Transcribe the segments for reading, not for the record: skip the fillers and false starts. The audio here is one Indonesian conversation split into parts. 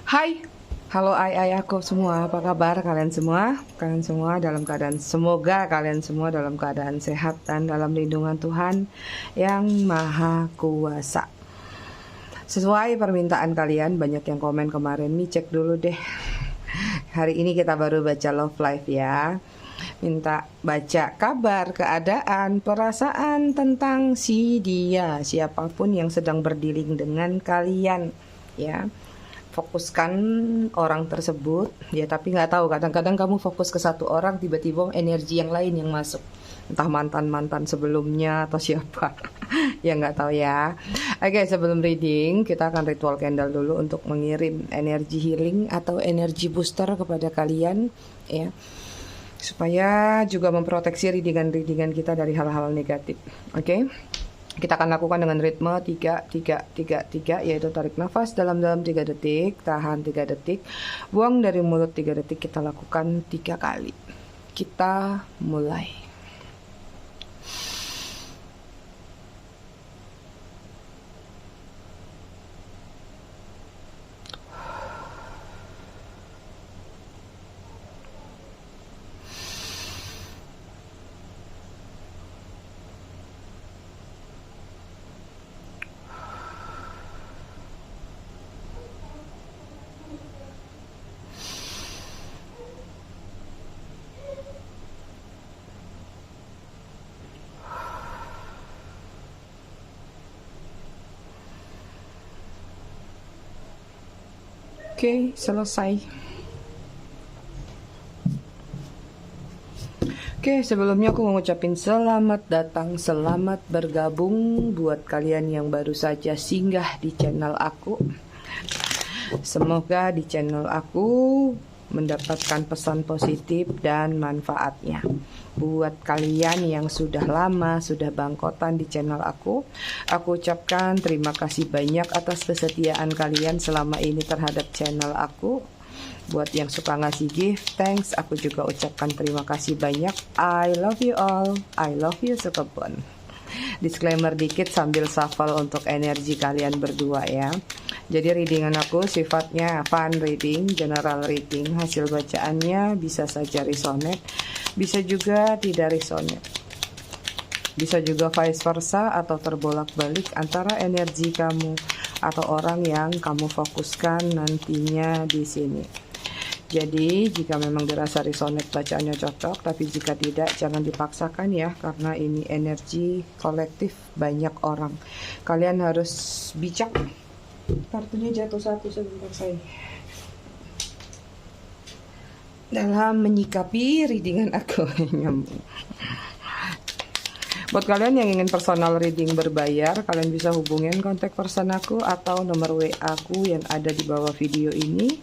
Hai, halo ai aku semua, apa kabar kalian semua? Kalian semua dalam keadaan, semoga kalian semua dalam keadaan sehat dan dalam lindungan Tuhan yang Maha Kuasa. Sesuai permintaan kalian, banyak yang komen kemarin, nih cek dulu deh. Hari ini kita baru baca Love Life ya. Minta baca kabar, keadaan, perasaan tentang si dia, siapapun yang sedang berdealing dengan kalian ya. Fokuskan orang tersebut ya, tapi nggak tahu, kadang-kadang kamu fokus ke satu orang, tiba-tiba energi yang lain yang masuk, entah mantan sebelumnya atau siapa. Ya nggak tahu ya. Oke, sebelum reading kita akan ritual candle dulu untuk mengirim energi healing atau energi booster kepada kalian ya, supaya juga memproteksi readingan kita dari hal-hal negatif. Oke. Kita akan lakukan dengan ritme 3-3-3-3, yaitu tarik nafas dalam-dalam 3 detik, tahan 3 detik, buang dari mulut 3 detik. Kita lakukan 3 kali. Kita mulai. Oke, selesai. Oke, sebelumnya aku mau ngucapin selamat datang, selamat bergabung buat kalian yang baru saja singgah di channel aku. Semoga di channel aku mendapatkan pesan positif dan manfaatnya. Buat kalian yang sudah lama, sudah bangkotan di channel aku ucapkan terima kasih banyak atas kesetiaan kalian selama ini terhadap channel aku. Buat yang suka ngasih gift, thanks, aku juga ucapkan terima kasih banyak. I love you all, I love you sekebon. Disclaimer dikit sambil shuffle untuk energi kalian berdua ya. Jadi readingan aku sifatnya fun reading, general reading. Hasil bacaannya bisa saja resonate, bisa juga tidak resonate. Bisa juga vice versa atau terbolak-balik antara energi kamu atau orang yang kamu fokuskan nantinya di sini. Jadi jika memang dirasa resonate bacaannya cocok, tapi jika tidak jangan dipaksakan ya, karena ini energi kolektif banyak orang. Kalian harus bijak. Kartunya jatuh satu sebentar saya. Dalam menyikapi readingan aku. Nyambung. Buat kalian yang ingin personal reading berbayar, kalian bisa hubungin kontak person aku atau nomor WA aku yang ada di bawah video ini,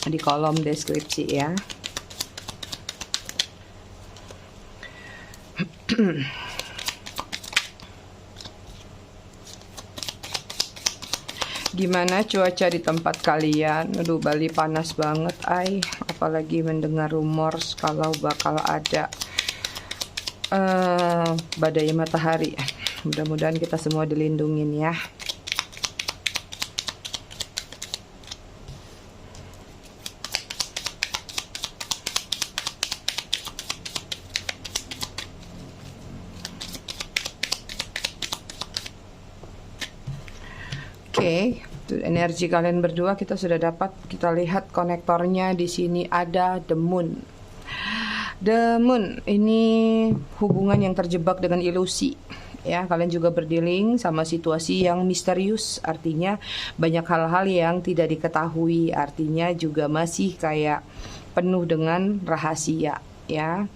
di kolom deskripsi ya. Gimana cuaca di tempat kalian? Aduh, Bali panas banget, apalagi mendengar rumor kalau bakal ada badai matahari. Mudah-mudahan kita semua dilindungin ya. Oke, energi kalian berdua kita sudah dapat. Kita lihat konektornya di sini ada the moon. The moon ini hubungan yang terjebak dengan ilusi. Ya, kalian juga berdealing sama situasi yang misterius, artinya banyak hal-hal yang tidak diketahui, artinya juga masih kayak penuh dengan rahasia ya.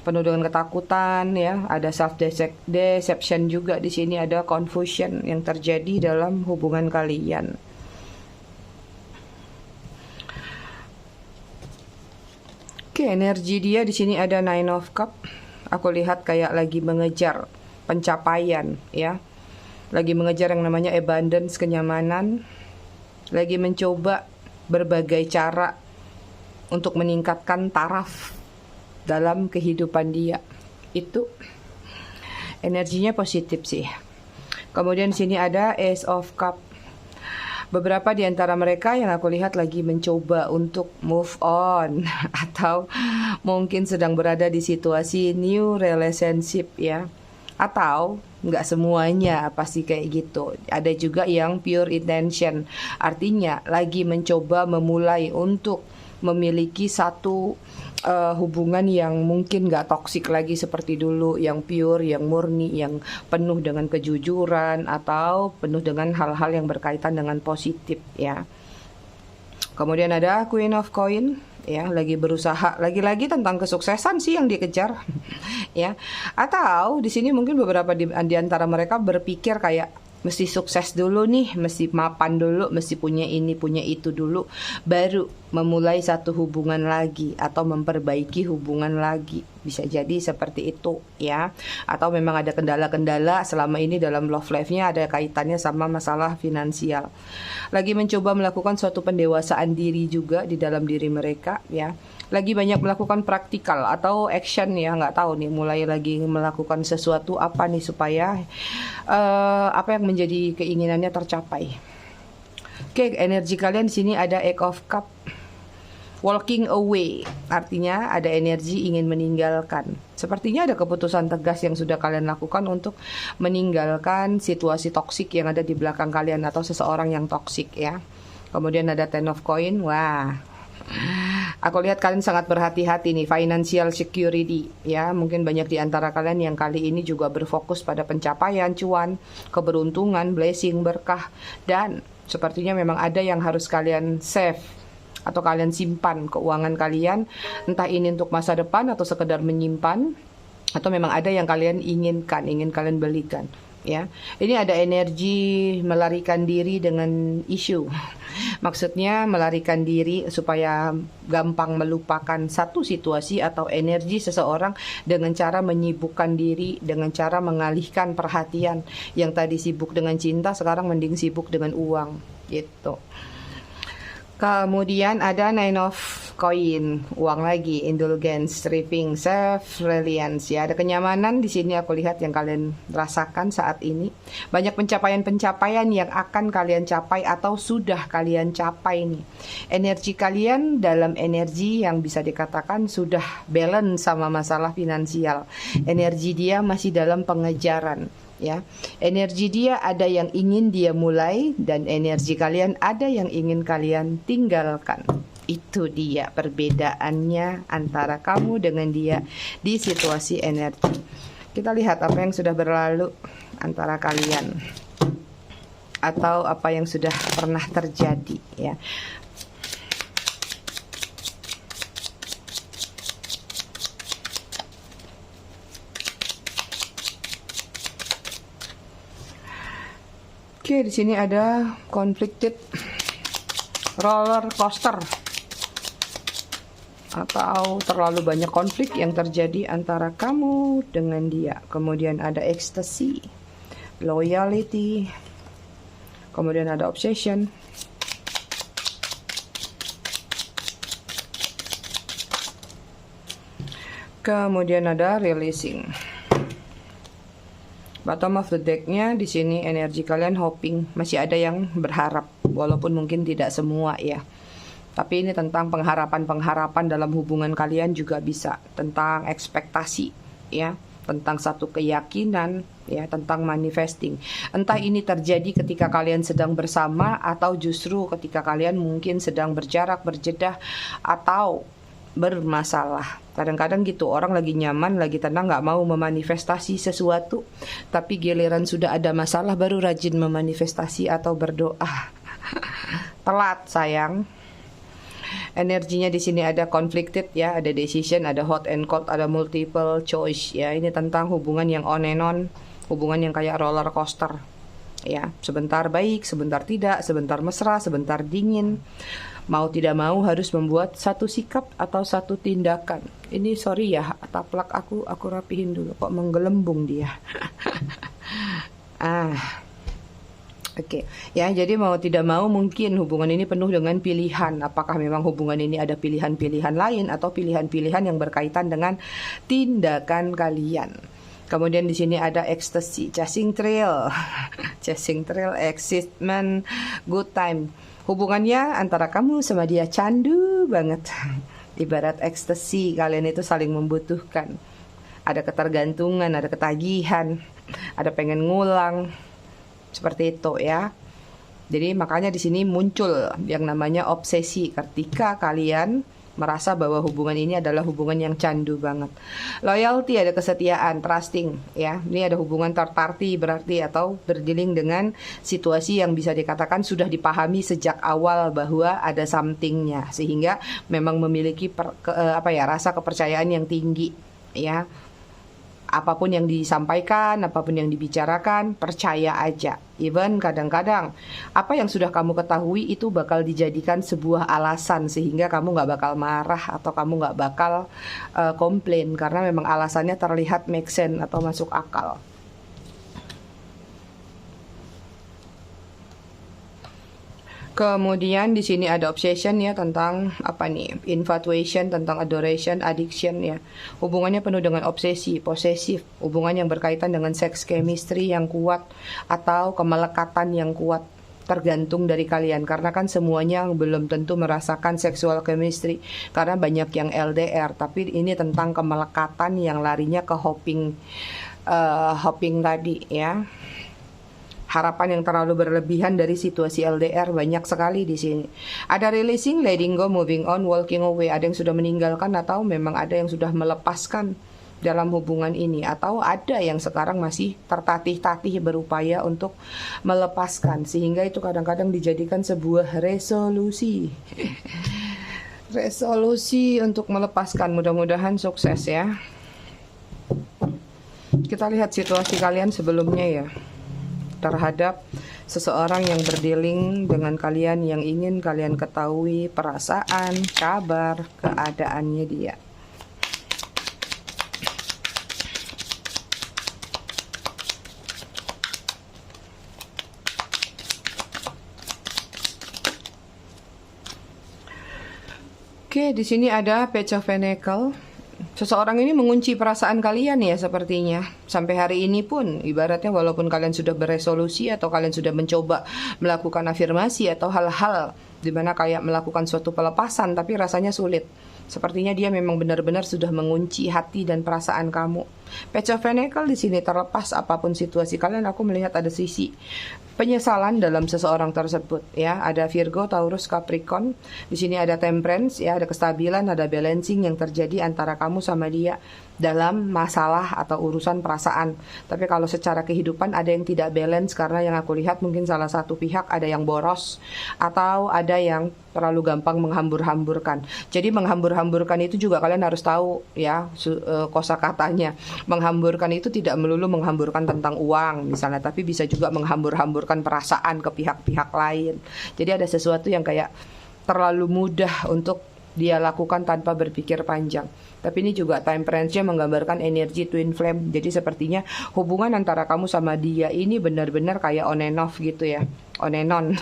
Penuh dengan ketakutan ya, ada self deception juga di sini, ada confusion yang terjadi dalam hubungan kalian. Oke, energi dia di sini ada Nine of Cup. Aku lihat kayak lagi mengejar pencapaian ya. Lagi mengejar yang namanya abundance, kenyamanan. Lagi mencoba berbagai cara untuk meningkatkan taraf dalam kehidupan dia. Itu energinya positif sih. Kemudian sini ada Ace of Cup. Beberapa di antara mereka yang aku lihat lagi mencoba untuk move on atau mungkin sedang berada di situasi new relationship ya. Atau nggak semuanya pasti kayak gitu. Ada juga yang pure intention, artinya lagi mencoba memulai untuk memiliki satu hubungan yang mungkin nggak toksik lagi seperti dulu, yang pure, yang murni, yang penuh dengan kejujuran atau penuh dengan hal-hal yang berkaitan dengan positif ya. Kemudian ada Queen of Coin ya, lagi berusaha, lagi-lagi tentang kesuksesan sih yang dikejar ya. Atau di sini mungkin beberapa di antara mereka berpikir kayak mesti sukses dulu nih, mesti mapan dulu, mesti punya ini, punya itu dulu, baru memulai satu hubungan lagi atau memperbaiki hubungan lagi. Bisa jadi seperti itu ya. Atau memang ada kendala-kendala selama ini dalam love life-nya, ada kaitannya sama masalah finansial. Lagi mencoba melakukan suatu pendewasaan diri juga di dalam diri mereka ya. Lagi banyak melakukan praktikal atau action ya, nggak tahu nih, mulai lagi melakukan sesuatu apa nih supaya apa yang menjadi keinginannya tercapai. Oke, energi kalian di sini ada Eight of Cup, walking away, artinya ada energi ingin meninggalkan. Sepertinya ada keputusan tegas yang sudah kalian lakukan untuk meninggalkan situasi toksik yang ada di belakang kalian atau seseorang yang toksik ya. Kemudian ada Ten of Coin, wah. Aku lihat kalian sangat berhati-hati nih, financial security ya. Mungkin banyak di antara kalian yang kali ini juga berfokus pada pencapaian cuan, keberuntungan, blessing, berkah. Dan sepertinya memang ada yang harus kalian save atau kalian simpan keuangan kalian, entah ini untuk masa depan atau sekedar menyimpan, atau memang ada yang kalian inginkan, ingin kalian belikan ya. Ini ada energi melarikan diri dengan isu. Maksudnya melarikan diri supaya gampang melupakan satu situasi atau energi seseorang dengan cara menyibukkan diri, dengan cara mengalihkan perhatian. Yang tadi sibuk dengan cinta, sekarang mending sibuk dengan uang gitu. Kemudian ada Nine of Coin, uang lagi, indulgence, stripping, self-reliance ya. Ada kenyamanan di sini aku lihat yang kalian rasakan saat ini. Banyak pencapaian-pencapaian yang akan kalian capai atau sudah kalian capai nih. Energi kalian dalam energi yang bisa dikatakan sudah balance sama masalah finansial. Energi dia masih dalam pengejaran. Ya, energi dia ada yang ingin dia mulai dan energi kalian ada yang ingin kalian tinggalkan. Itu dia perbedaannya antara kamu dengan dia di situasi energi. Kita lihat apa yang sudah berlalu antara kalian atau apa yang sudah pernah terjadi ya. Oke, di sini ada conflicted roller coaster atau terlalu banyak konflik yang terjadi antara kamu dengan dia. Kemudian ada ecstasy, loyalty, kemudian ada obsession. Kemudian ada releasing. Bottom of the deck-nya di sini energi kalian hoping, masih ada yang berharap walaupun mungkin tidak semua ya. Tapi ini tentang pengharapan-pengharapan dalam hubungan kalian juga bisa, tentang ekspektasi ya, tentang satu keyakinan ya, tentang manifesting. Entah ini terjadi ketika kalian sedang bersama atau justru ketika kalian mungkin sedang berjarak, berjedah atau bermasalah. Kadang-kadang gitu, orang lagi nyaman, lagi tenang, nggak mau memanifestasi sesuatu, tapi giliran sudah ada masalah baru rajin memanifestasi atau berdoa. Telat sayang. Energinya di sini ada conflicted ya, ada decision, ada hot and cold, ada multiple choice ya. Ini tentang hubungan yang on and on, hubungan yang kayak roller coaster ya. Sebentar baik, sebentar tidak, sebentar mesra, sebentar dingin. Mau tidak mau harus membuat satu sikap atau satu tindakan. Ini sorry ya, taplak aku rapihin dulu, kok menggelembung dia. Oke. Ya, jadi mau tidak mau mungkin hubungan ini penuh dengan pilihan. Apakah memang hubungan ini ada pilihan-pilihan lain atau pilihan-pilihan yang berkaitan dengan tindakan kalian. Kemudian di sini ada ecstasy, chasing thrill, chasing thrill, excitement, good time. Hubungannya antara kamu sama dia candu banget. Ibarat ekstasi, kalian itu saling membutuhkan. Ada ketergantungan, ada ketagihan, ada pengen ngulang. Seperti itu ya. Jadi makanya di sini muncul yang namanya obsesi ketika kalian merasa bahwa hubungan ini adalah hubungan yang candu banget. Loyalty ada kesetiaan, trusting ya. Ini ada hubungan third party berarti atau berdealing dengan situasi yang bisa dikatakan sudah dipahami sejak awal bahwa ada somethingnya sehingga memang memiliki rasa kepercayaan yang tinggi ya. Apapun yang disampaikan, apapun yang dibicarakan, percaya aja. Even kadang-kadang apa yang sudah kamu ketahui itu bakal dijadikan sebuah alasan sehingga kamu nggak bakal marah atau kamu nggak bakal komplain karena memang alasannya terlihat make sense atau masuk akal. Kemudian di sini ada obsession ya tentang apa nih? Infatuation, tentang adoration, addiction ya. Hubungannya penuh dengan obsesi, posesif, hubungan yang berkaitan dengan sex chemistry yang kuat atau kemelekatan yang kuat. Tergantung dari kalian karena kan semuanya belum tentu merasakan sexual chemistry karena banyak yang LDR, tapi ini tentang kemelekatan yang larinya ke hopping tadi ya. Harapan yang terlalu berlebihan dari situasi LDR banyak sekali di sini. Ada releasing, letting go, moving on, walking away. Ada yang sudah meninggalkan atau memang ada yang sudah melepaskan dalam hubungan ini, atau ada yang sekarang masih tertatih-tatih berupaya untuk melepaskan sehingga itu kadang-kadang dijadikan sebuah resolusi. Resolusi untuk melepaskan. Mudah-mudahan sukses ya. Kita lihat situasi kalian sebelumnya ya terhadap seseorang yang berdealing dengan kalian yang ingin kalian ketahui perasaan, kabar, keadaannya dia. Oke, di sini ada Page of Pentacles. Seseorang ini mengunci perasaan kalian ya sepertinya. Sampai hari ini pun ibaratnya walaupun kalian sudah beresolusi atau kalian sudah mencoba melakukan afirmasi atau hal-hal dimana kayak melakukan suatu pelepasan tapi rasanya sulit. Sepertinya dia memang benar-benar sudah mengunci hati dan perasaan kamu. Page of Pentacles di sini terlepas apapun situasi kalian, aku melihat ada sisi penyesalan dalam seseorang tersebut ya. Ada Virgo, Taurus, Capricorn. Di sini ada Temperance ya, ada kestabilan, ada balancing yang terjadi antara kamu sama dia dalam masalah atau urusan perasaan. Tapi kalau secara kehidupan ada yang tidak balance karena yang aku lihat mungkin salah satu pihak ada yang boros atau ada yang terlalu gampang menghambur-hamburkan. Jadi menghambur-hamburkan itu juga kalian harus tahu ya kosakatanya. Menghamburkan itu tidak melulu menghamburkan tentang uang misalnya, tapi bisa juga menghambur-hamburkan perasaan ke pihak-pihak lain. Jadi ada sesuatu yang kayak terlalu mudah untuk dia lakukan tanpa berpikir panjang. Tapi ini juga temperance-nya menggambarkan energi twin flame. Jadi sepertinya hubungan antara kamu sama dia ini benar-benar kayak on and off gitu ya. On and on.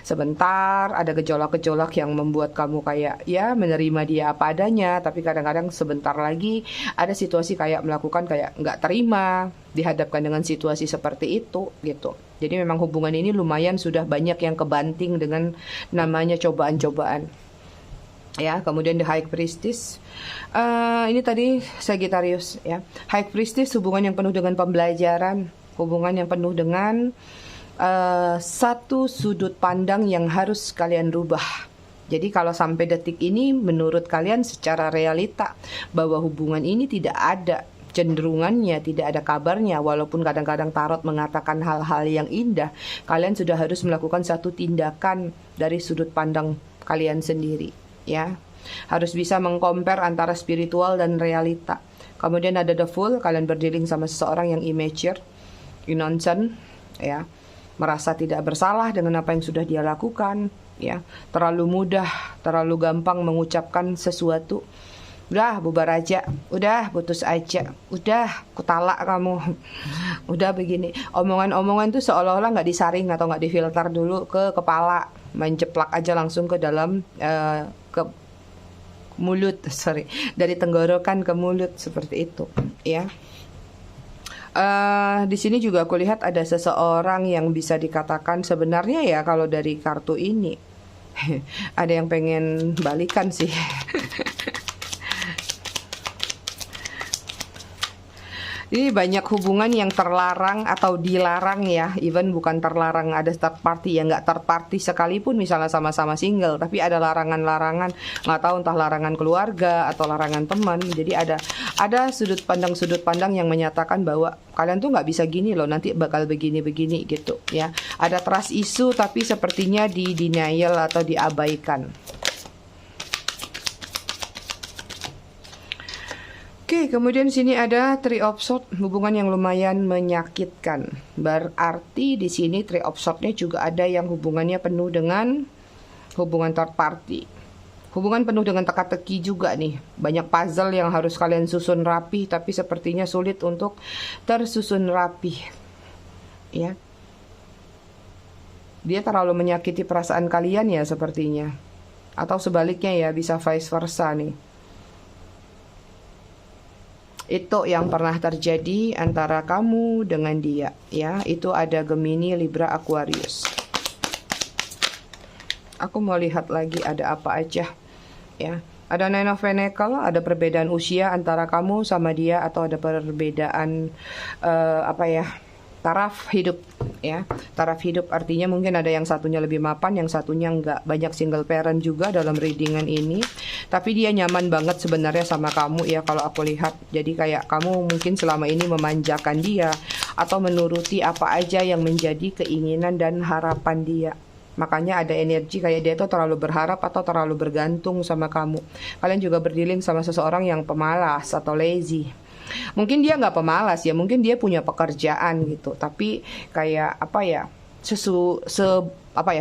Sebentar ada gejolak-gejolak yang membuat kamu kayak ya menerima dia apa adanya. Tapi kadang-kadang sebentar lagi ada situasi kayak melakukan kayak nggak terima. Dihadapkan dengan situasi seperti itu gitu. Jadi memang hubungan ini lumayan sudah banyak yang kebanting dengan namanya cobaan-cobaan. Ya, kemudian the High Priestess. Ini tadi Sagittarius ya. High Priestess hubungan yang penuh dengan pembelajaran, hubungan yang penuh dengan satu sudut pandang yang harus kalian rubah. Jadi kalau sampai detik ini menurut kalian secara realita bahwa hubungan ini tidak ada cenderungannya, tidak ada kabarnya, walaupun kadang-kadang tarot mengatakan hal-hal yang indah, kalian sudah harus melakukan satu tindakan dari sudut pandang kalian sendiri. Ya, harus bisa mengcompare antara spiritual dan realita. Kemudian ada the Fool, kalian berdealing sama seseorang yang immature, innocent, ya, merasa tidak bersalah dengan apa yang sudah dia lakukan, ya, terlalu mudah, terlalu gampang mengucapkan sesuatu. Udah bubar aja, udah putus aja, udah kutalak kamu, udah begini. Omongan-omongan tuh seolah-olah nggak disaring atau nggak difilter dulu ke kepala, main ceplak aja langsung ke dalam ke mulut, dari tenggorokan ke mulut seperti itu, ya. Di sini juga aku lihat ada seseorang yang bisa dikatakan sebenarnya ya kalau dari kartu ini ada yang pengen balikan sih. Ini banyak hubungan yang terlarang atau dilarang ya. Even bukan terlarang, ada third party, ya nggak third party sekalipun misalnya sama-sama single, tapi ada larangan-larangan, nggak tahu entah larangan keluarga atau larangan teman. Jadi ada sudut pandang yang menyatakan bahwa kalian tuh nggak bisa gini loh, nanti bakal begini-begini gitu ya. Ada trust issue tapi sepertinya di denial atau diabaikan. Oke, kemudian sini ada Three of Swords, hubungan yang lumayan menyakitkan. Berarti di sini Three of Swords-nya juga ada yang hubungannya penuh dengan hubungan third party. Hubungan penuh dengan teka-teki juga nih. Banyak puzzle yang harus kalian susun rapi, tapi sepertinya sulit untuk tersusun rapi. Ya. Dia terlalu menyakiti perasaan kalian ya sepertinya. Atau sebaliknya ya, bisa vice versa nih. Itu yang pernah terjadi antara kamu dengan dia ya. Itu ada Gemini, Libra, Aquarius. Aku mau lihat lagi ada apa aja ya. Ada Nine of Pentacles, ada perbedaan usia antara kamu sama dia, atau ada perbedaan taraf hidup ya. Taraf hidup artinya mungkin ada yang satunya lebih mapan, yang satunya enggak. Banyak single parent juga dalam readingan ini. Tapi dia nyaman banget sebenarnya sama kamu ya kalau aku lihat. Jadi kayak kamu mungkin selama ini memanjakan dia atau menuruti apa aja yang menjadi keinginan dan harapan dia. Makanya ada energi kayak dia tuh terlalu berharap atau terlalu bergantung sama kamu. Kalian juga berdealing sama seseorang yang pemalas atau lazy. Mungkin dia nggak pemalas ya, mungkin dia punya pekerjaan gitu, tapi kayak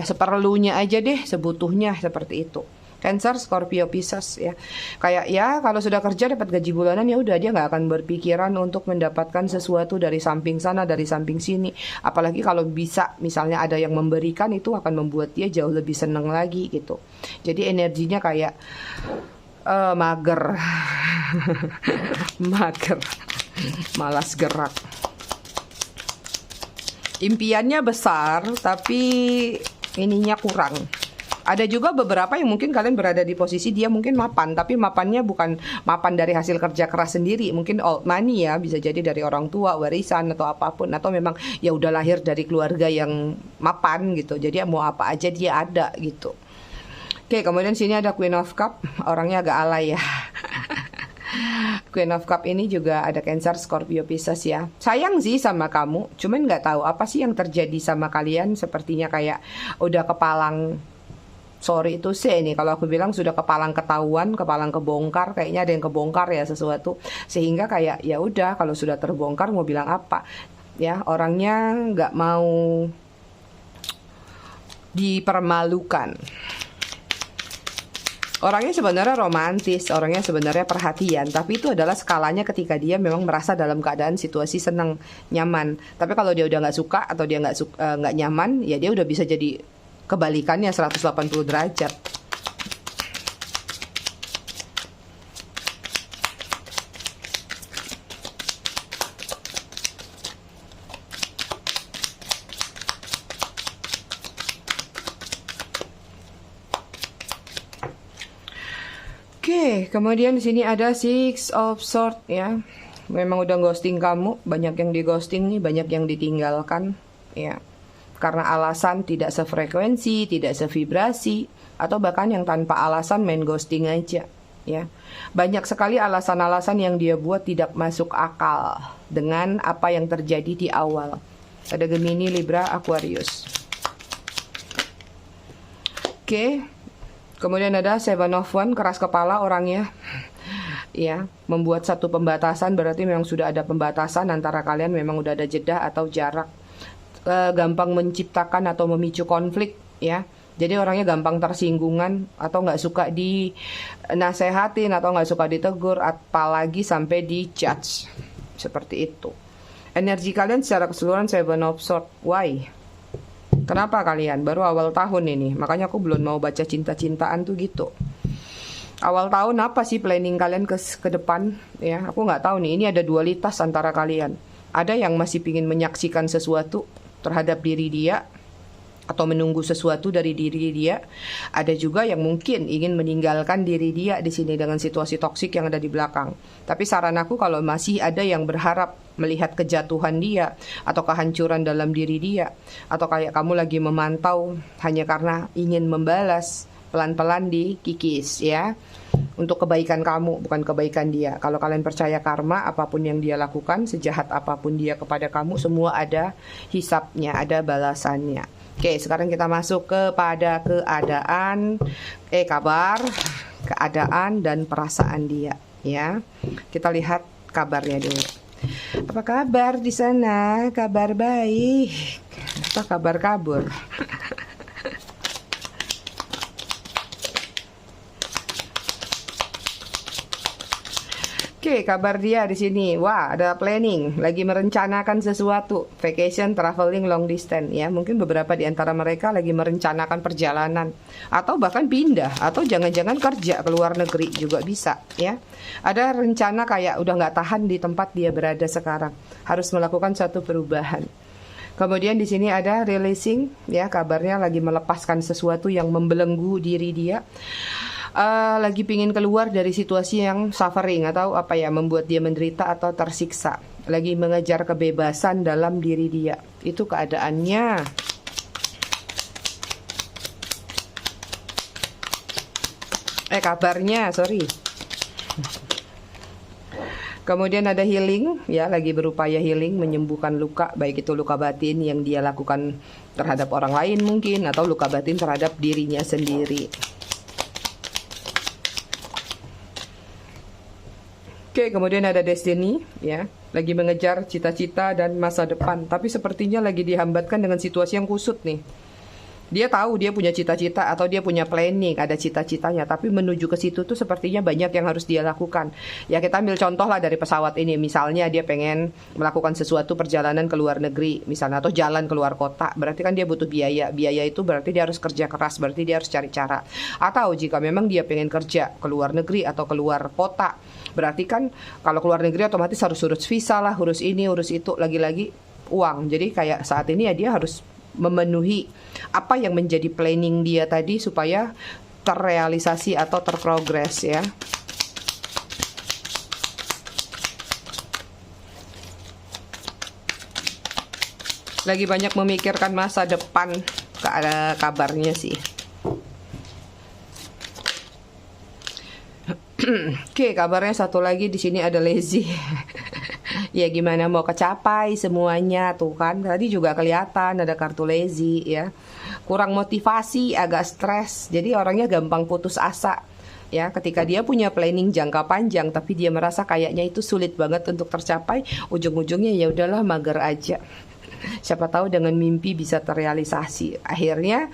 seperlunya aja deh, sebutuhnya seperti itu. Cancer, Scorpio, Pisces ya. Kayak ya kalau sudah kerja dapat gaji bulanan ya udah, dia nggak akan berpikiran untuk mendapatkan sesuatu dari samping sana, dari samping sini. Apalagi kalau bisa misalnya ada yang memberikan, itu akan membuat dia jauh lebih seneng lagi gitu. Jadi energinya kayak mager. Mager, malas gerak. Impiannya besar tapi ininya kurang. Ada juga beberapa yang mungkin kalian berada di posisi dia mungkin mapan, tapi mapannya bukan mapan dari hasil kerja keras sendiri, mungkin old money ya, bisa jadi dari orang tua, warisan atau apapun, atau memang ya udah lahir dari keluarga yang mapan gitu. Jadi mau apa aja dia ada gitu. Oke, kemudian sini ada Queen of Cup, orangnya agak alay ya. Queen of Cup ini juga ada Cancer, Scorpio, Pisces ya. Sayang sih sama kamu, cuman nggak tahu apa sih yang terjadi sama kalian. Sepertinya kayak udah kepalang, sorry itu sih ini kalau aku bilang sudah kepalang ketahuan, kepalang kebongkar. Kayaknya ada yang kebongkar ya sesuatu, sehingga kayak ya udah kalau sudah terbongkar mau bilang apa ya, orangnya nggak mau dipermalukan. Orangnya sebenarnya romantis, orangnya sebenarnya perhatian, tapi itu adalah skalanya ketika dia memang merasa dalam keadaan situasi senang, nyaman. Tapi kalau dia udah nggak suka atau dia nggak nyaman, ya dia udah bisa jadi kebalikannya 180 derajat. Oke, kemudian di sini ada Six of Swords ya. Memang udah ghosting kamu, banyak yang di ghosting nih, banyak yang ditinggalkan ya. Karena alasan tidak sefrekuensi, tidak sevibrasi, atau bahkan yang tanpa alasan main ghosting aja ya. Banyak sekali alasan-alasan yang dia buat tidak masuk akal dengan apa yang terjadi di awal. Ada Gemini, Libra, Aquarius. Oke. Kemudian ada Seven of Wands, keras kepala orangnya. Ya, membuat satu pembatasan, berarti memang sudah ada pembatasan antara kalian, memang udah ada jeda atau jarak. Gampang menciptakan atau memicu konflik ya. Jadi orangnya gampang tersinggungan atau nggak suka dinasehatin atau nggak suka ditegur, apalagi sampai di-judge. Seperti itu. Energi kalian secara keseluruhan Seven of Swords. Why? Kenapa kalian? Baru awal tahun ini. Makanya aku belum mau baca cinta-cintaan tuh gitu. Awal tahun apa sih planning kalian ke depan? Ya, aku nggak tahu nih. Ini ada dualitas antara kalian. Ada yang masih ingin menyaksikan sesuatu terhadap diri dia atau menunggu sesuatu dari diri dia. Ada juga yang mungkin ingin meninggalkan diri dia di sini dengan situasi toksik yang ada di belakang. Tapi saran aku, kalau masih ada yang berharap melihat kejatuhan dia atau kehancuran dalam diri dia, atau kayak kamu lagi memantau hanya karena ingin membalas, pelan-pelan dikikis ya. Untuk kebaikan kamu, bukan kebaikan dia. Kalau kalian percaya karma, apapun yang dia lakukan, sejahat apapun dia kepada kamu, semua ada hisapnya, ada balasannya. Oke, sekarang kita masuk kepada kabar, keadaan dan perasaan dia ya. Kita lihat kabarnya dulu. Apa kabar di sana? Kabar baik. Apa kabar kabur? Oke, kabar dia di sini. Wah, ada planning, lagi merencanakan sesuatu, vacation, traveling, long distance ya. Mungkin beberapa di antara mereka lagi merencanakan perjalanan atau bahkan pindah atau jangan-jangan kerja ke luar negeri juga bisa ya. Ada rencana kayak udah nggak tahan di tempat dia berada sekarang, harus melakukan suatu perubahan. Kemudian di sini ada releasing ya, kabarnya lagi melepaskan sesuatu yang membelenggu diri dia. Lagi pingin keluar dari situasi yang suffering atau apa ya, membuat dia menderita atau tersiksa. Lagi mengejar kebebasan dalam diri dia. Itu keadaannya. Kabarnya, sorry. Kemudian ada healing, ya, lagi berupaya healing, menyembuhkan luka, baik itu luka batin yang dia lakukan terhadap orang lain mungkin, atau luka batin terhadap dirinya sendiri. Oke, kemudian ada destiny, ya, lagi mengejar cita-cita dan masa depan, tapi sepertinya lagi dihambatkan dengan situasi yang kusut nih. Dia tahu dia punya cita-cita atau dia punya planning, ada cita-citanya, tapi menuju ke situ tuh sepertinya banyak yang harus dia lakukan. Ya, kita ambil contoh lah dari pesawat ini, misalnya dia pengen melakukan sesuatu perjalanan ke luar negeri, misalnya, atau jalan ke luar kota, berarti kan dia butuh biaya. Biaya itu berarti dia harus kerja keras, berarti dia harus cari cara. Atau jika memang dia pengen kerja ke luar negeri atau ke luar kota, berarti kan kalau ke luar negeri otomatis harus urus visa lah, urus ini, urus itu, lagi-lagi uang. Jadi kayak saat ini ya dia harus memenuhi apa yang menjadi planning dia tadi supaya terrealisasi atau terprogres ya. Lagi banyak memikirkan masa depan, ada kabarnya sih. Oke, kabarnya satu lagi di sini ada lazy. Ya gimana mau kecapai semuanya tuh kan. Tadi juga kelihatan ada kartu lazy ya. Kurang motivasi, agak stres. Jadi orangnya gampang putus asa. Ya, ketika dia punya planning jangka panjang tapi dia merasa kayaknya itu sulit banget untuk tercapai, ujung-ujungnya ya udahlah mager aja. Siapa tahu dengan mimpi bisa terrealisasi. Akhirnya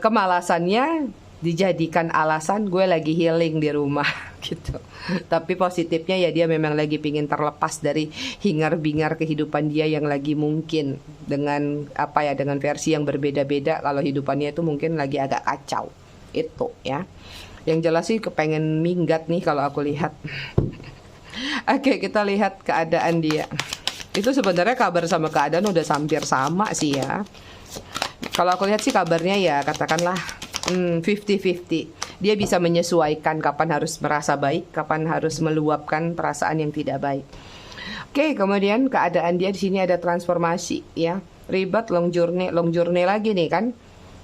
kemalasannya dijadikan alasan gue lagi healing di rumah gitu. Tapi positifnya ya dia memang lagi pingin terlepas dari hingar-bingar kehidupan dia yang lagi mungkin dengan apa ya, dengan versi yang berbeda-beda. Kalau hidupannya itu mungkin lagi agak kacau itu ya. Yang jelas sih kepengen minggat nih kalau aku lihat. Oke, kita lihat keadaan dia. Itu sebenarnya kabar sama keadaan udah hampir sama sih ya. Kalau aku lihat sih kabarnya ya katakanlah 50-50. Dia bisa menyesuaikan kapan harus merasa baik, kapan harus meluapkan perasaan yang tidak baik. Oke, kemudian keadaan dia di sini ada transformasi ya. Ribet, long journey lagi nih kan.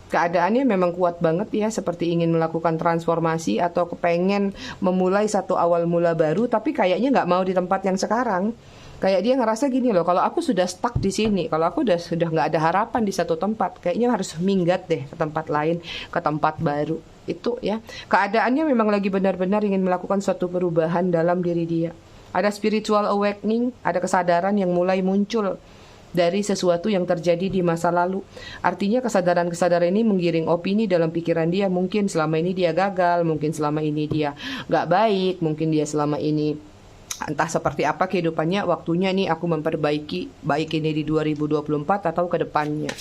Keadaannya memang kuat banget ya, seperti ingin melakukan transformasi atau kepengen memulai satu awal mula baru, tapi kayaknya nggak mau di tempat yang sekarang. Kayak dia ngerasa gini loh, kalau aku sudah stuck di sini, kalau aku sudah nggak ada harapan di satu tempat, kayaknya harus minggat deh ke tempat lain, ke tempat baru. Itu ya, keadaannya memang lagi benar-benar ingin melakukan suatu perubahan dalam diri dia. Ada spiritual awakening, ada kesadaran yang mulai muncul dari sesuatu yang terjadi di masa lalu. Artinya kesadaran-kesadaran ini menggiring opini dalam pikiran dia. Mungkin selama ini dia gagal, mungkin selama ini dia nggak baik, mungkin dia selama ini entah seperti apa kehidupannya. Waktunya nih aku memperbaiki, baik ini di 2024 atau ke depannya.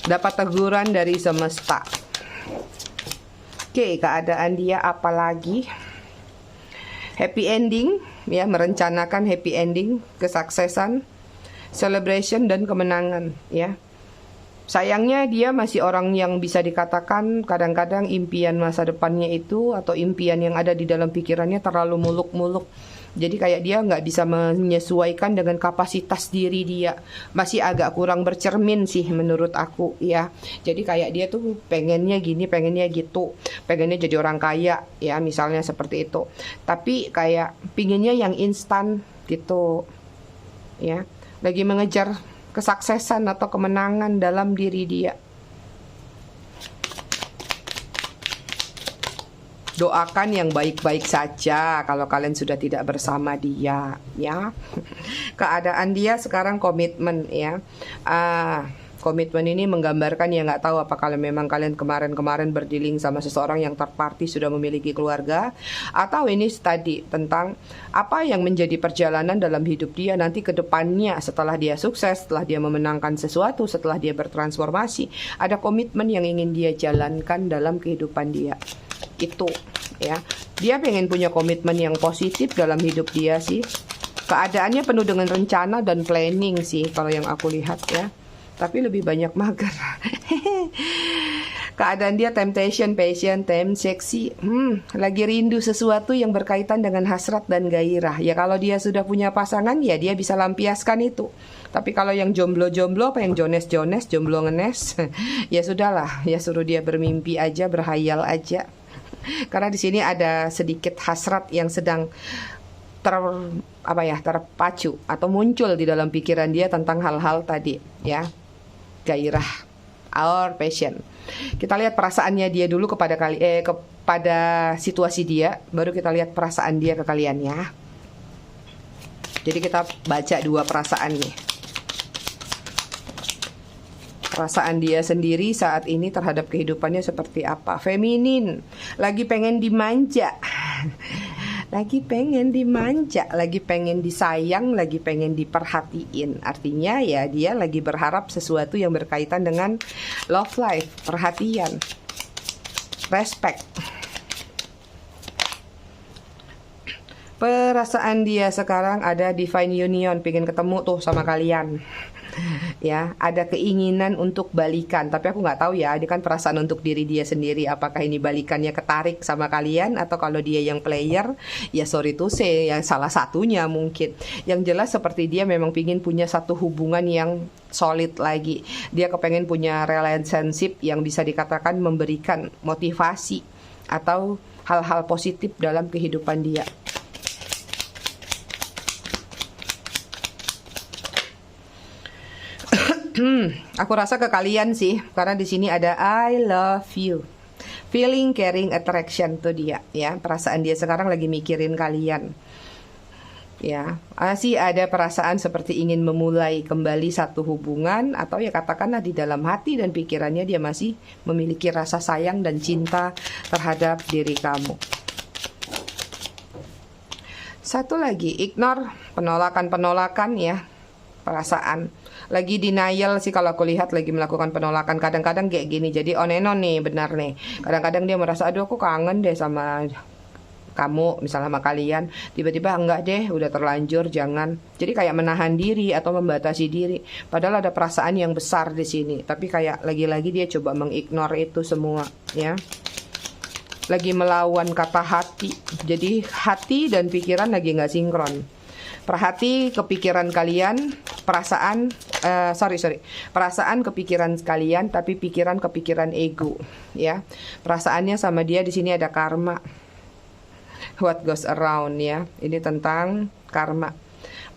Dapat teguran dari semesta. Oke, keadaan dia apa lagi? Happy ending ya, merencanakan happy ending, kesuksesan, celebration dan kemenangan, ya. Sayangnya dia masih orang yang bisa dikatakan kadang-kadang impian masa depannya itu atau impian yang ada di dalam pikirannya terlalu muluk-muluk. Jadi kayak dia nggak bisa menyesuaikan dengan kapasitas diri dia. Masih agak kurang bercermin sih menurut aku, ya. Jadi kayak dia tuh pengennya gini, pengennya gitu. Pengennya jadi orang kaya, ya, misalnya seperti itu. Tapi kayak pinginnya yang instan gitu, ya. Lagi mengejar kesuksesan atau kemenangan dalam diri dia. Doakan yang baik-baik saja kalau kalian sudah tidak bersama dia, ya. Keadaan dia sekarang komitmen, ya. Komitmen ini menggambarkan ya nggak tahu apa kalau memang kalian kemarin-kemarin berdealing sama seseorang yang third party sudah memiliki keluarga, atau ini tadi tentang apa yang menjadi perjalanan dalam hidup dia nanti ke depannya setelah dia sukses, setelah dia memenangkan sesuatu, setelah dia bertransformasi. Ada komitmen yang ingin dia jalankan dalam kehidupan dia. Itu, ya. Dia pengen punya komitmen yang positif dalam hidup dia sih. Keadaannya penuh dengan rencana dan planning sih kalau yang aku lihat, ya. Tapi lebih banyak mager. Keadaan dia temptation, passion, seksi. Lagi rindu sesuatu yang berkaitan dengan hasrat dan gairah. Ya kalau dia sudah punya pasangan, ya dia bisa lampiaskan itu. Tapi kalau yang jomblo-jomblo, apa yang jones-jones, jomblo ngenes, ya sudahlah, ya suruh dia bermimpi aja, berhayal aja. Karena di sini ada sedikit hasrat yang sedang terpacu atau muncul di dalam pikiran dia tentang hal-hal tadi, ya. Gairah, our passion. Kita lihat perasaannya dia dulu kepada situasi dia, baru kita lihat perasaan dia ke kalian, ya. Jadi kita baca dua perasaan nih. Perasaan dia sendiri saat ini terhadap kehidupannya seperti apa? Feminin, lagi pengen dimanja. Lagi pengen dimanja, lagi pengen disayang, lagi pengen diperhatiin. Artinya ya dia lagi berharap sesuatu yang berkaitan dengan love life, perhatian, respect. Perasaan dia sekarang ada divine union, pengen ketemu tuh sama kalian. Ya, ada keinginan untuk balikan. Tapi aku nggak tahu ya, ini kan perasaan untuk diri dia sendiri. Apakah ini balikannya ketarik sama kalian, atau kalau dia yang player, ya sorry to say, ya salah satunya mungkin. Yang jelas seperti dia memang pingin punya satu hubungan yang solid lagi. Dia kepengen punya relationship yang bisa dikatakan memberikan motivasi atau hal-hal positif dalam kehidupan dia. Aku rasa ke kalian sih, karena di sini ada I love you, feeling, caring, attraction tuh dia, ya. Perasaan dia sekarang lagi mikirin kalian, ya. Masih ada perasaan seperti ingin memulai kembali satu hubungan, atau ya katakanlah di dalam hati dan pikirannya dia masih memiliki rasa sayang dan cinta terhadap diri kamu. Satu lagi, ignore, penolakan-penolakan, ya. Perasaan lagi denial sih kalau aku lihat, lagi melakukan penolakan. Kadang-kadang kayak gini, jadi on and on nih, benar nih. Kadang-kadang dia merasa, aduh aku kangen deh sama kamu, misalnya sama kalian. Tiba-tiba enggak deh, udah terlanjur, jangan. Jadi kayak menahan diri atau membatasi diri. Padahal ada perasaan yang besar di sini, tapi kayak lagi-lagi dia coba mengignore itu semua, ya. Lagi melawan kata hati. Jadi hati dan pikiran lagi nggak sinkron. Perhati kepikiran kalian, perasaan kepikiran kalian, tapi pikiran kepikiran ego, ya. Perasaannya sama dia di sini ada karma. What goes around, ya. Ini tentang karma.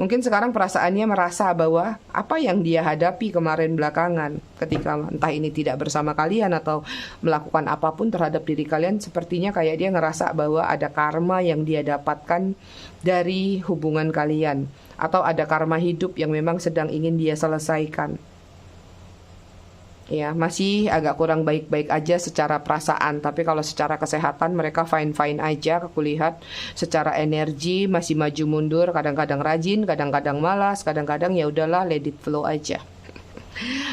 Mungkin sekarang perasaannya merasa bahwa apa yang dia hadapi kemarin belakangan ketika entah ini tidak bersama kalian atau melakukan apapun terhadap diri kalian, sepertinya kayak dia ngerasa bahwa ada karma yang dia dapatkan dari hubungan kalian, atau ada karma hidup yang memang sedang ingin dia selesaikan. Ya, masih agak kurang baik-baik aja secara perasaan, tapi kalau secara kesehatan mereka fine-fine aja. Aku lihat secara energi masih maju mundur, kadang-kadang rajin, kadang-kadang malas, kadang-kadang ya udahlah, let it flow aja.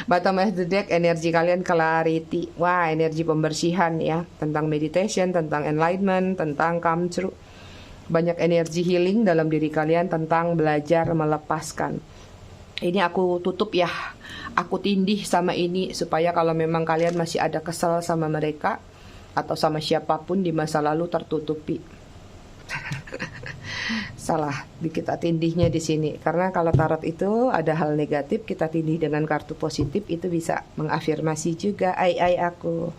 Bottom of the deck, energi kalian clarity. Wah, energi pembersihan, ya, tentang meditation, tentang enlightenment, tentang come true. banyak energi healing dalam diri kalian tentang belajar melepaskan. Ini aku tutup ya, aku tindih sama ini supaya kalau memang kalian masih ada kesal sama mereka atau sama siapapun di masa lalu tertutupi. Salah, kita tindihnya di sini. Karena kalau tarot itu ada hal negatif, kita tindih dengan kartu positif, itu bisa mengafirmasi juga. Aku.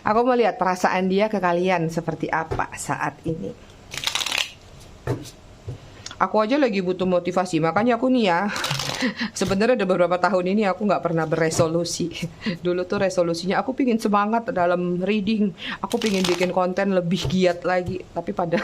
Aku mau lihat perasaan dia ke kalian seperti apa saat ini. Aku aja lagi butuh motivasi, makanya aku nih ya. Sebenarnya ada beberapa tahun ini aku nggak pernah beresolusi. Dulu tuh resolusinya aku pingin semangat dalam reading, aku pingin bikin konten lebih giat lagi. Tapi pada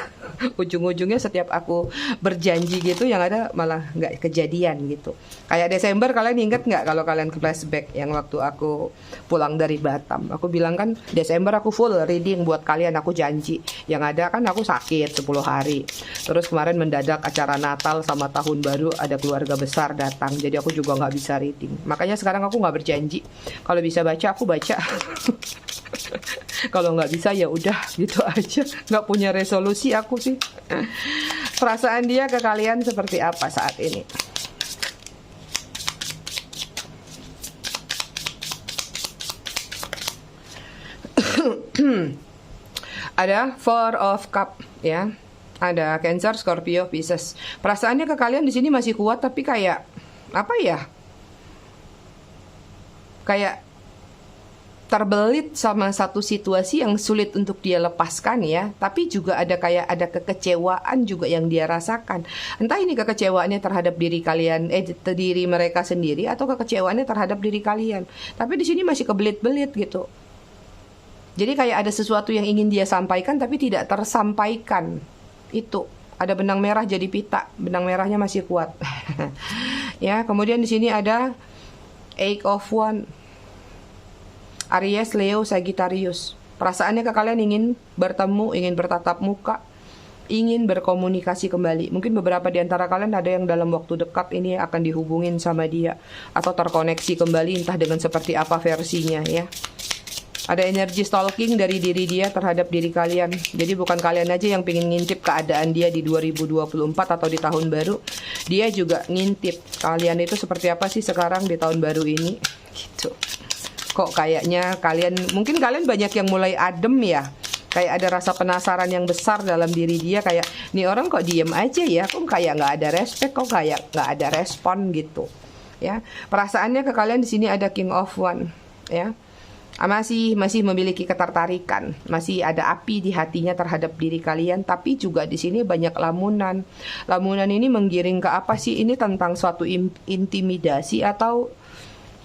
ujung-ujungnya setiap aku berjanji gitu, yang ada malah nggak kejadian gitu. Kayak Desember, kalian ingat nggak kalau kalian ke flashback yang waktu aku pulang dari Batam? Aku bilang kan Desember aku full reading buat kalian, aku janji. Yang ada kan aku sakit 10 hari. Terus kemarin mendadak acara Natal sama Tahun Baru, ada keluarga besar datang. Jadi aku juga nggak bisa reading. Makanya sekarang aku nggak berjanji. Kalau bisa baca, aku baca. Kalau nggak bisa ya udah gitu aja. Nggak punya resolusi aku sih. Perasaan dia ke kalian seperti apa saat ini? Ada Four of Cup ya. Ada Cancer, Scorpio, Pisces. Perasaannya ke kalian di sini masih kuat, tapi kayak apa ya? Kayak terbelit sama satu situasi yang sulit untuk dia lepaskan ya. Tapi juga ada kayak ada kekecewaan juga yang dia rasakan. Entah ini kekecewaannya terhadap diri kalian, diri mereka sendiri, atau kekecewaannya terhadap diri kalian. Tapi di sini masih kebelit-belit gitu. Jadi kayak ada sesuatu yang ingin dia sampaikan tapi tidak tersampaikan. Itu ada benang merah jadi pita, benang merahnya masih kuat. Ya, kemudian di sini ada Eight of Wands, Aries, Leo, Sagittarius. Perasaannya ke kalian ingin bertemu, ingin bertatap muka, ingin berkomunikasi kembali. Mungkin beberapa di antara kalian ada yang dalam waktu dekat ini akan dihubungin sama dia atau terkoneksi kembali, entah dengan seperti apa versinya ya. Ada energi stalking dari diri dia terhadap diri kalian. Jadi bukan kalian aja yang pengen ngintip keadaan dia di 2024 atau di tahun baru. Dia juga ngintip kalian itu seperti apa sih sekarang di tahun baru ini. Gitu. Kok kayaknya mungkin kalian banyak yang mulai adem ya. Kayak ada rasa penasaran yang besar dalam diri dia. Kayak, nih orang kok diem aja ya. Kok kayak nggak ada respect, kok kayak nggak ada respon gitu. Ya, perasaannya ke kalian di sini ada King of Wands ya. Masih memiliki ketertarikan, masih ada api di hatinya terhadap diri kalian, tapi juga di sini banyak lamunan. Lamunan ini menggiring ke apa sih? Ini tentang suatu intimidasi atau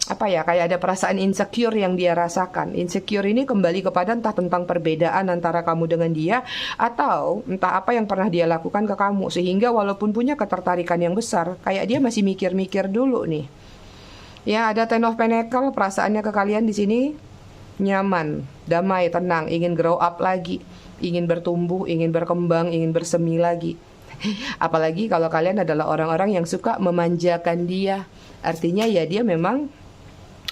apa ya? Kayak ada perasaan insecure yang dia rasakan. Insecure ini kembali kepada entah tentang perbedaan antara kamu dengan dia, atau entah apa yang pernah dia lakukan ke kamu, sehingga walaupun punya ketertarikan yang besar, kayak dia masih mikir-mikir dulu nih. Ya, ada Ten of Pentacles. Perasaannya ke kalian di sini nyaman, damai, tenang, ingin grow up lagi, ingin bertumbuh, ingin berkembang, ingin bersemi lagi. Apalagi kalau kalian adalah orang-orang yang suka memanjakan dia. Artinya ya dia memang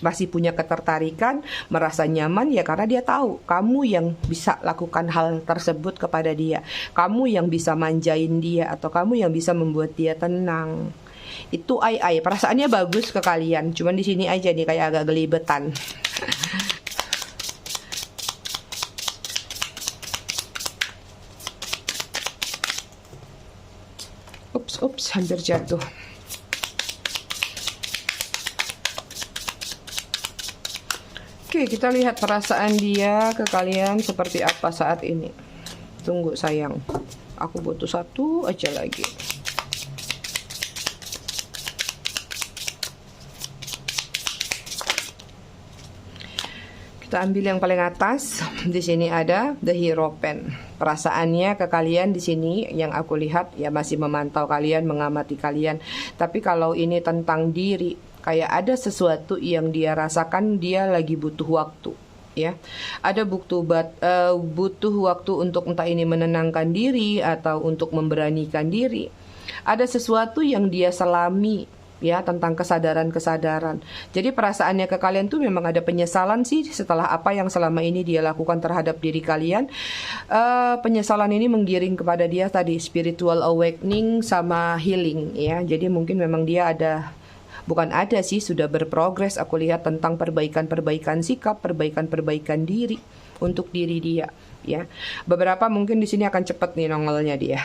masih punya ketertarikan, merasa nyaman ya karena dia tahu kamu yang bisa lakukan hal tersebut kepada dia. Kamu yang bisa manjain dia, atau kamu yang bisa membuat dia tenang. Itu perasaannya bagus ke kalian. Cuman di sini aja nih kayak agak gelibetan. Ups, hampir jatuh. Oke, kita lihat perasaan dia ke kalian seperti apa saat ini. Tunggu sayang, aku butuh satu aja lagi. Kita ambil yang paling atas. Di sini ada The Hierophant. Perasaannya ke kalian di sini yang aku lihat ya masih memantau kalian, mengamati kalian. Tapi kalau ini tentang diri, kayak ada sesuatu yang dia rasakan, dia lagi butuh waktu. Ya, ada butuh waktu untuk entah ini menenangkan diri atau untuk memberanikan diri. Ada sesuatu yang dia selami ya, tentang kesadaran-kesadaran. Jadi perasaannya ke kalian tuh memang ada penyesalan sih setelah apa yang selama ini dia lakukan terhadap diri kalian. Penyesalan ini menggiring kepada dia tadi spiritual awakening sama healing, ya. Jadi mungkin memang dia bukan ada sih, sudah berprogres aku lihat tentang perbaikan-perbaikan sikap, perbaikan-perbaikan diri untuk diri dia, ya. Beberapa mungkin di sini akan cepat nih nongolnya dia.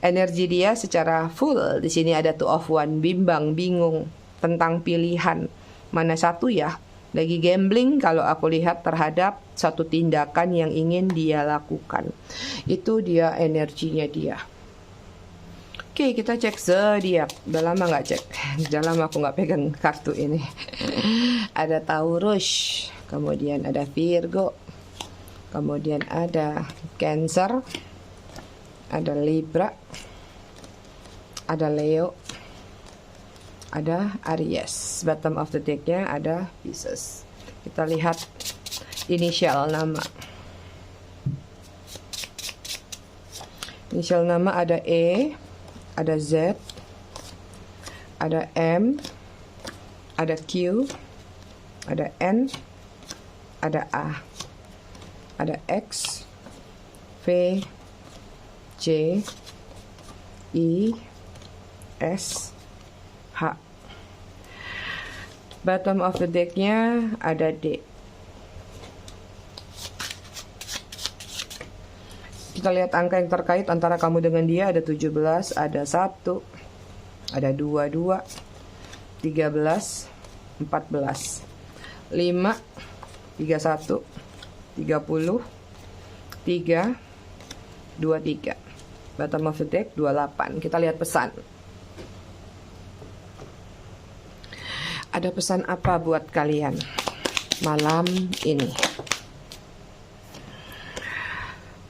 Energi dia secara full di sini ada two of one, bimbang, bingung tentang pilihan mana satu ya. Lagi gambling kalau aku lihat terhadap satu tindakan yang ingin dia lakukan. Itu dia energinya dia. Oke, kita cek zodiak. Udah lama nggak cek. Udah lama aku nggak pegang kartu ini. Ada Taurus, kemudian ada Virgo, kemudian ada Cancer, ada Libra, ada Leo, ada Aries. Bottom of the decknya ada Pisces. Kita lihat inisial nama. Inisial nama ada E, ada Z, ada M, ada Q, ada N, ada A, ada X, V, J, I, S, H. Bottom of the decknya ada D. Kita lihat angka yang terkait antara kamu dengan dia. Ada 17, ada 1, ada 22, 13, 14, 5, 31, 30, 3, 23. Bottom of the deck 28. Kita lihat pesan. Ada pesan apa buat kalian malam ini?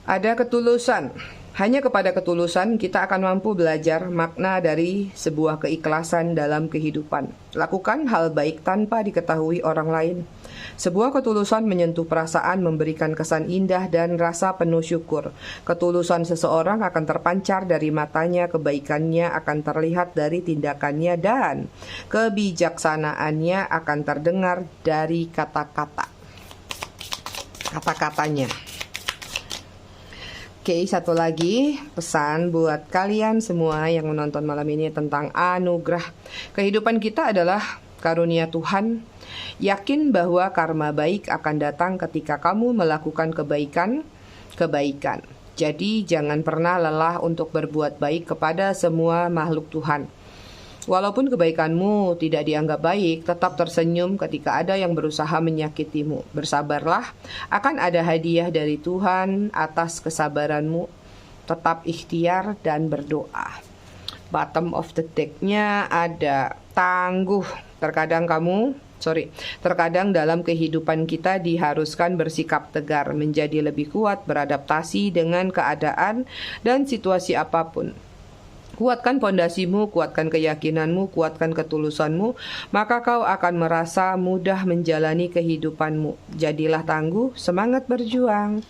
Ada ketulusan. Hanya kepada ketulusan kita akan mampu belajar makna dari sebuah keikhlasan dalam kehidupan. Lakukan hal baik tanpa diketahui orang lain. Sebuah ketulusan menyentuh perasaan, memberikan kesan indah dan rasa penuh syukur. Ketulusan seseorang akan terpancar dari matanya, kebaikannya akan terlihat dari tindakannya, dan kebijaksanaannya akan terdengar dari kata-katanya. Oke, satu lagi pesan buat kalian semua yang menonton malam ini tentang anugerah. Kehidupan kita adalah karunia Tuhan. Yakin bahwa karma baik akan datang ketika kamu melakukan kebaikan. Jadi jangan pernah lelah untuk berbuat baik kepada semua makhluk Tuhan. Walaupun kebaikanmu tidak dianggap baik, tetap tersenyum ketika ada yang berusaha menyakitimu. Bersabarlah, akan ada hadiah dari Tuhan atas kesabaranmu. Tetap ikhtiar dan berdoa. Bottom of the deck-nya ada tangguh. Terkadang dalam kehidupan kita diharuskan bersikap tegar, menjadi lebih kuat, beradaptasi dengan keadaan dan situasi apapun. Kuatkan pondasimu, kuatkan keyakinanmu, kuatkan ketulusanmu, maka kau akan merasa mudah menjalani kehidupanmu. Jadilah tangguh, semangat berjuang.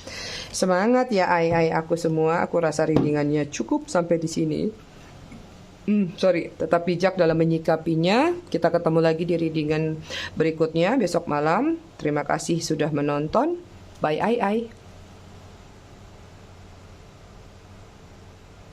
Semangat ya aku semua. Aku rasa readingannya cukup sampai di sini. Tetap bijak dalam menyikapinya. Kita ketemu lagi di readingan berikutnya besok malam. Terima kasih sudah menonton. Bye.